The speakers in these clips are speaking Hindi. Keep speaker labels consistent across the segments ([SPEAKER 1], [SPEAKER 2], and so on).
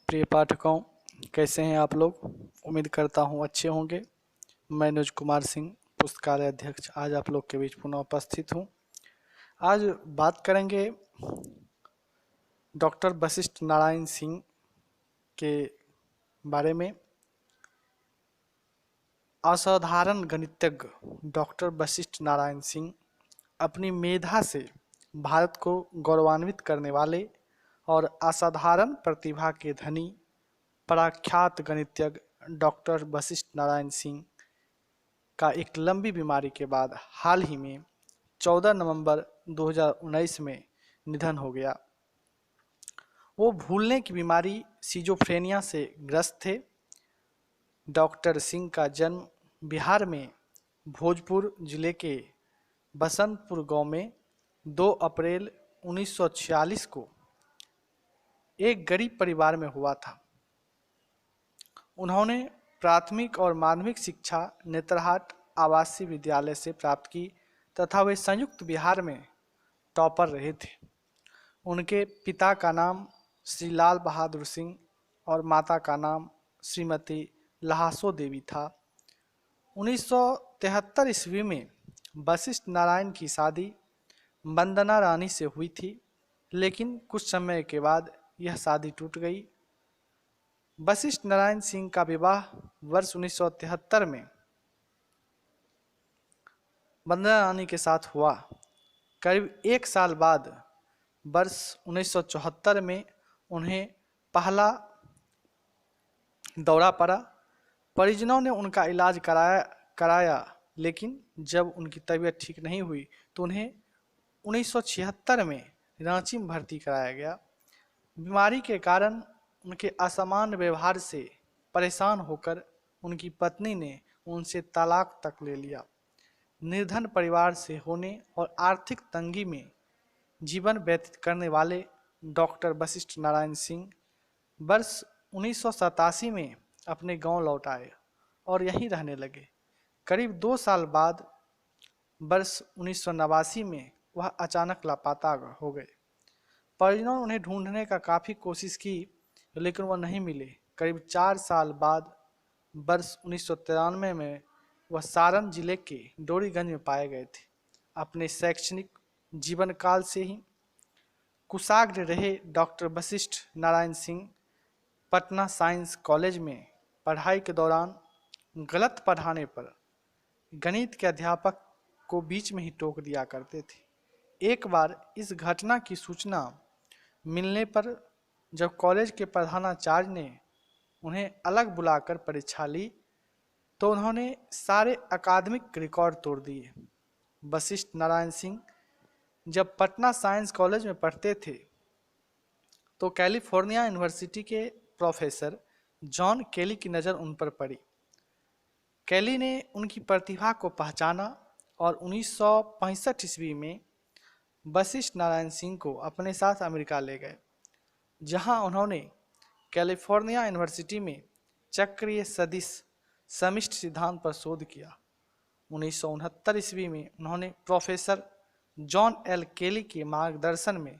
[SPEAKER 1] प्रिय पाठकों, कैसे हैं आप लोग। उम्मीद करता हूं अच्छे होंगे। मैं अनुज कुमार सिंह, पुस्तकालय अध्यक्ष, आज आप लोग के बीच पुनः उपस्थित हूं। आज बात करेंगे डॉक्टर वशिष्ठ नारायण सिंह के बारे में। असाधारण गणितज्ञ डॉक्टर वशिष्ठ नारायण सिंह अपनी मेधा से भारत को गौरवान्वित करने वाले और असाधारण प्रतिभा के धनी प्रख्यात गणितज्ञ डॉक्टर वशिष्ठ नारायण सिंह का एक लंबी बीमारी के बाद हाल ही में 14 नवंबर 2019 में निधन हो गया। वो भूलने की बीमारी सिजोफ्रेनिया से ग्रस्त थे। डॉक्टर सिंह का जन्म बिहार में भोजपुर जिले के बसंतपुर गांव में 2 अप्रैल 1946 को एक गरीब परिवार में हुआ था। उन्होंने प्राथमिक और माध्यमिक शिक्षा नेतरहाट आवासीय विद्यालय से प्राप्त की तथा वे संयुक्त बिहार में टॉपर रहे थे। उनके पिता का नाम श्री लाल बहादुर सिंह और माता का नाम श्रीमती लहासो देवी था। 1973 ईस्वी में वशिष्ठ नारायण की शादी वंदना रानी से हुई थी, लेकिन कुछ समय के बाद यह शादी टूट गई। वशिष्ठ नारायण सिंह का विवाह वर्ष 1973 में वंदना रानी के साथ हुआ। करीब 1 साल बाद वर्ष 1974 में उन्हें पहला दौरा पड़ा। परिजनों ने उनका इलाज कराया, लेकिन जब उनकी तबीयत ठीक नहीं हुई तो उन्हें 1976 में रांची में भर्ती कराया गया। बीमारी के कारण उनके असामान्य व्यवहार से परेशान होकर उनकी पत्नी ने उनसे तलाक तक ले लिया। निर्धन परिवार से होने और आर्थिक तंगी में जीवन व्यतीत करने वाले डॉक्टर वशिष्ठ नारायण सिंह वर्ष 1987 में अपने गांव लौट आए और यहीं रहने लगे। करीब 2 साल बाद वर्ष 1989 में वह अचानक लापता हो गए। परिजनों ने उन्हें ढूंढने का काफ़ी कोशिश की, लेकिन वह नहीं मिले। करीब 4 साल बाद वर्ष 1993 में वह सारण जिले के डोरीगंज में पाए गए थे। अपने शैक्षणिक जीवन काल से ही कुशाग्र रहे doctor Vashishtha Narayan Singh Patna science college में पढ़ाई के दौरान गलत पढ़ाने पर गणित के अध्यापक को बीच में ही टोक दिया करते थे। एक बार इस घटना की सूचना मिलने पर जब कॉलेज के प्रधानाचार्य ने उन्हें अलग बुलाकर परीक्षा ली तो उन्होंने सारे अकादमिक रिकॉर्ड तोड़ दिए। वशिष्ठ नारायण सिंह जब पटना साइंस कॉलेज में पढ़ते थे तो कैलिफोर्निया यूनिवर्सिटी के प्रोफेसर जॉन केली की नज़र उन पर पड़ी। केली ने उनकी प्रतिभा को पहचाना और 1965 ईस्वी में वशिष्ठ नारायण सिंह को अपने साथ अमेरिका ले गए, जहां उन्होंने कैलिफोर्निया यूनिवर्सिटी में चक्रीय सदिश समिष्ट सिद्धांत पर शोध किया। 1969 ईस्वी में उन्होंने प्रोफेसर जॉन एल केली के मार्गदर्शन में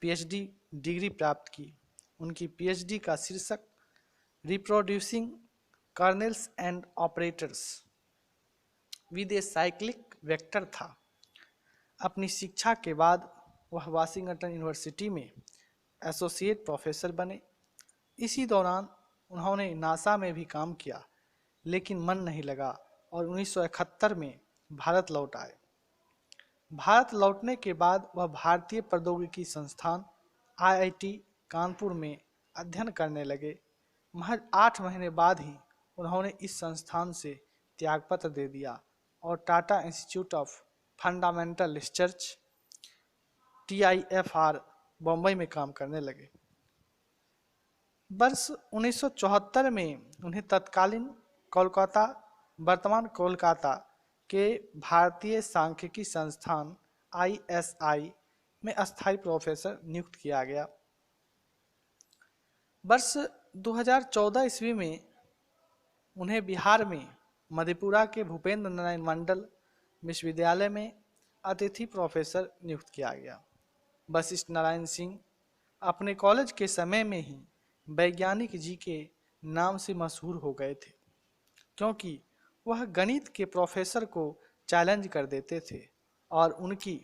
[SPEAKER 1] पीएचडी डिग्री प्राप्त की। उनकी पीएचडी का शीर्षक reproducing kernels and operators with a cyclic vector था। अपनी शिक्षा के बाद वह वाशिंगटन यूनिवर्सिटी में एसोसिएट प्रोफेसर बने। इसी दौरान उन्होंने नासा में भी काम किया, लेकिन मन नहीं लगा और 1971 में भारत लौट आए। भारत लौटने के बाद वह भारतीय प्रौद्योगिकी संस्थान आईआईटी कानपुर में अध्ययन करने लगे। महज 8 महीने बाद ही उन्होंने इस संस्थान से त्यागपत्र दे दिया और Tata institute of fundamental research TIFR Bombay में काम करने लगे। वर्ष 1974 में उन्हें तत्कालीन कोलकाता, वर्तमान कोलकाता के भारतीय सांख्यिकी संस्थान ISI में अस्थायी प्रोफेसर नियुक्त किया गया। वर्ष 2014 ईस्वी में उन्हें बिहार में मधेपुरा के भूपेंद्र नारायण मंडल विश्वविद्यालय में अतिथि प्रोफेसर नियुक्त किया गया। वशिष्ठ नारायण सिंह अपने कॉलेज के समय में ही वैज्ञानिक जी के नाम से मशहूर हो गए थे, क्योंकि वह गणित के प्रोफेसर को चैलेंज कर देते थे और उनकी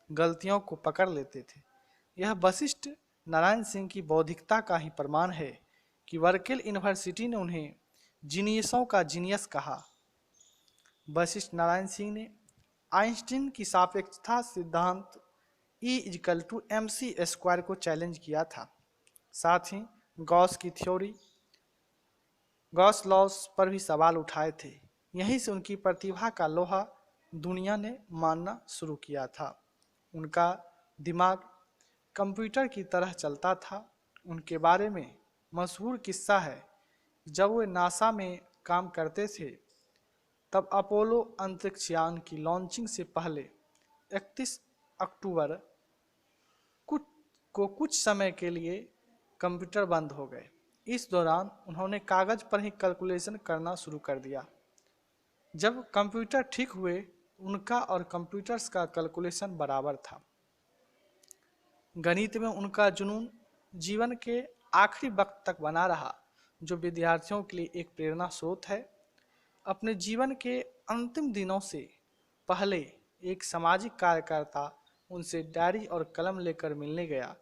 [SPEAKER 1] गलतियों को पकड़ लेते थे। यह वशिष्ठ नारायण सिंह की बौद्धिकता का ही प्रमाण है कि वर्केल यूनिवर्सिटी ने उन्हें जीनियसों का जीनियस कहा। वशिष्ठ नारायण सिंह ने आइंस्टीन की सापेक्षता सिद्धांत E=mc² को चैलेंज किया था। साथ ही गॉस की थ्योरी, गॉस लॉस पर भी सवाल उठाए थे। यहीं से उनकी प्रतिभा का लोहा दुनिया ने मानना शुरू किया था। उनका दिमाग कंप्यूटर की तरह चलता था। उनके बारे में मशहूर किस्सा है, जब वे नासा में काम करते थे तब अपोलो अंतरिक्षयान की लॉन्चिंग से पहले 31 अक्टूबर को कुछ समय के लिए कंप्यूटर बंद हो गए। इस दौरान उन्होंने कागज पर ही कैलकुलेशन करना शुरू कर दिया। जब कंप्यूटर ठीक हुए, उनका और कंप्यूटर्स का कैलकुलेशन बराबर था। गणित में उनका जुनून जीवन के आखिरी वक्त तक बना रहा, जो विद्यार्थियों के लिए एक प्रेरणा स्रोत है। अपने जीवन के अंतिम दिनों से पहले एक सामाजिक कार्यकर्ता उनसे डायरी और कलम लेकर मिलने गया,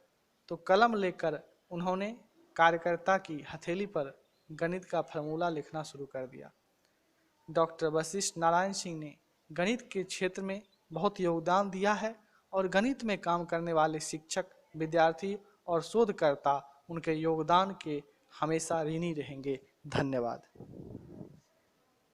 [SPEAKER 1] तो कलम लेकर उन्होंने कार्यकर्ता की हथेली पर गणित का फार्मूला लिखना शुरू कर दिया। डॉक्टर वशिष्ठ नारायण सिंह ने गणित के क्षेत्र में बहुत योगदान दिया है और गणित में काम करने वाले शिक्षक, विद्यार्थी और शोधकर्ता उनके योगदान के हमेशा ऋणी रहेंगे। धन्यवाद।